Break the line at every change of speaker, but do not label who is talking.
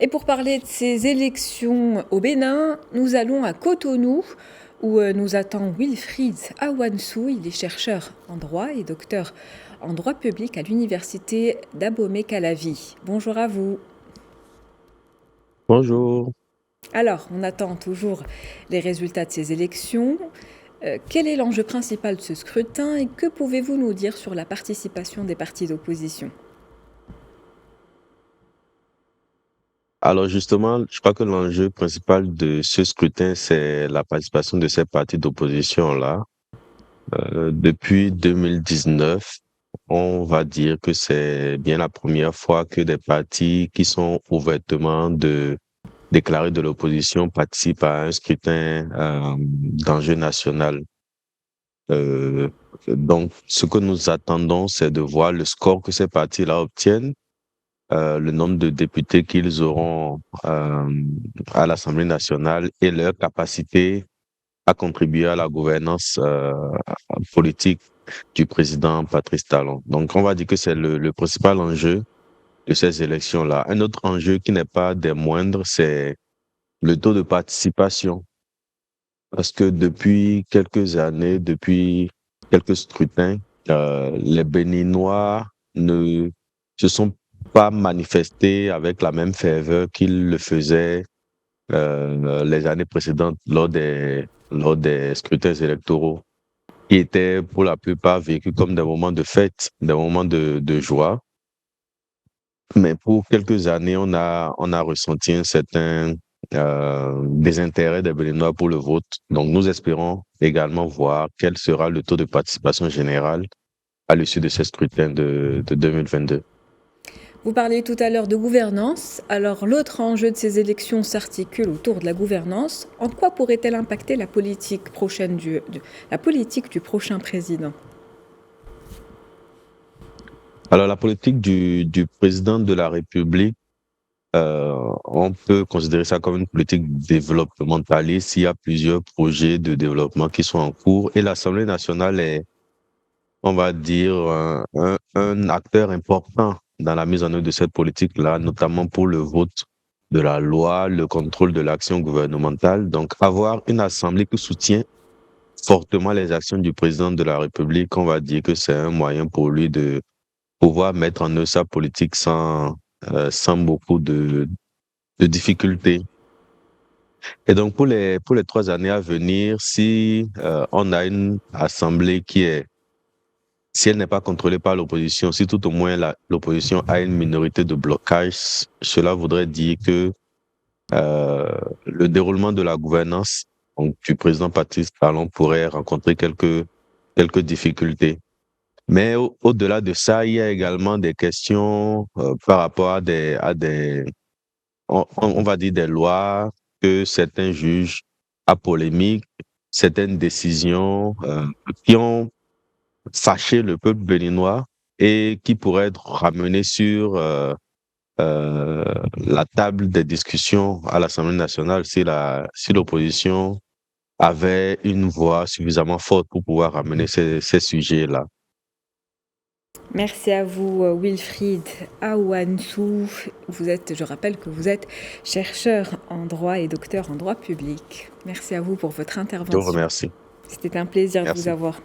Et pour parler de ces élections au Bénin, nous allons à Cotonou, où nous attend Wilfried Awansou. Il est chercheur en droit et docteur en droit public à l'université d'Abomey-Calavi. Bonjour à vous.
Bonjour.
Alors, on attend toujours les résultats de ces élections. Quel est l'enjeu principal de ce scrutin et que pouvez-vous nous dire sur la participation des partis d'opposition?
Alors justement, je crois que l'enjeu principal de ce scrutin, c'est la participation de ces partis d'opposition-là. Depuis 2019, on va dire que c'est bien la première fois que des partis qui sont ouvertement déclarés de l'opposition participent à un scrutin d'enjeu national. Euh, donc, ce que nous attendons, c'est de voir le score que ces partis-là obtiennent, le nombre de députés qu'ils auront à l'Assemblée nationale et leur capacité à contribuer à la gouvernance politique du président Patrice Talon. Donc, on va dire que c'est le principal enjeu de ces élections-là. Un autre enjeu qui n'est pas des moindres, c'est le taux de participation. Parce que depuis quelques années, depuis quelques scrutins, les Béninois ne se sont pas manifestés avec la même ferveur qu'ils le faisaient les années précédentes lors des scrutins électoraux, qui étaient pour la plupart vécus comme des moments de fête, des moments de joie. Mais pour quelques années, on a ressenti un certain désintérêt des Béninois pour le vote. Donc, nous espérons également voir quel sera le taux de participation générale à l'issue de ce scrutin de 2022.
Vous parliez tout à l'heure de gouvernance. Alors, l'autre enjeu de ces élections s'articule autour de la gouvernance. En quoi pourrait-elle impacter la politique la politique du prochain président?
Alors, la politique du président de la République, on peut considérer ça comme une politique développementaliste. Il y a plusieurs projets de développement qui sont en cours et l'Assemblée nationale est, on va dire, un acteur important dans la mise en œuvre de cette politique-là, notamment pour le vote de la loi, le contrôle de l'action gouvernementale. Donc, avoir une assemblée qui soutient fortement les actions du président de la République, on va dire que c'est un moyen pour lui de pouvoir mettre en œuvre sa politique sans beaucoup de difficultés. Et donc, pour les 3 années à venir, si on a une assemblée si elle n'est pas contrôlée par l'opposition, si tout au moins l'opposition a une minorité de blocage, cela voudrait dire que euh, le déroulement de la gouvernance donc, du président Patrice Talon pourrait rencontrer quelques difficultés. Mais au-delà de ça, il y a également des questions par rapport on va dire des lois que certains jugent à polémique, certaines décisions qui ont fâché le peuple béninois et qui pourraient être ramenées sur la table des discussions à l'Assemblée nationale si l'opposition avait une voix suffisamment forte pour pouvoir ramener ces sujets-là.
Merci à vous, Wilfried Awansou. Je rappelle que vous êtes chercheur en droit et docteur en droit public. Merci à vous pour votre
Je vous
intervention.
remercie.
C'était un plaisir de vous
Merci.
avoir.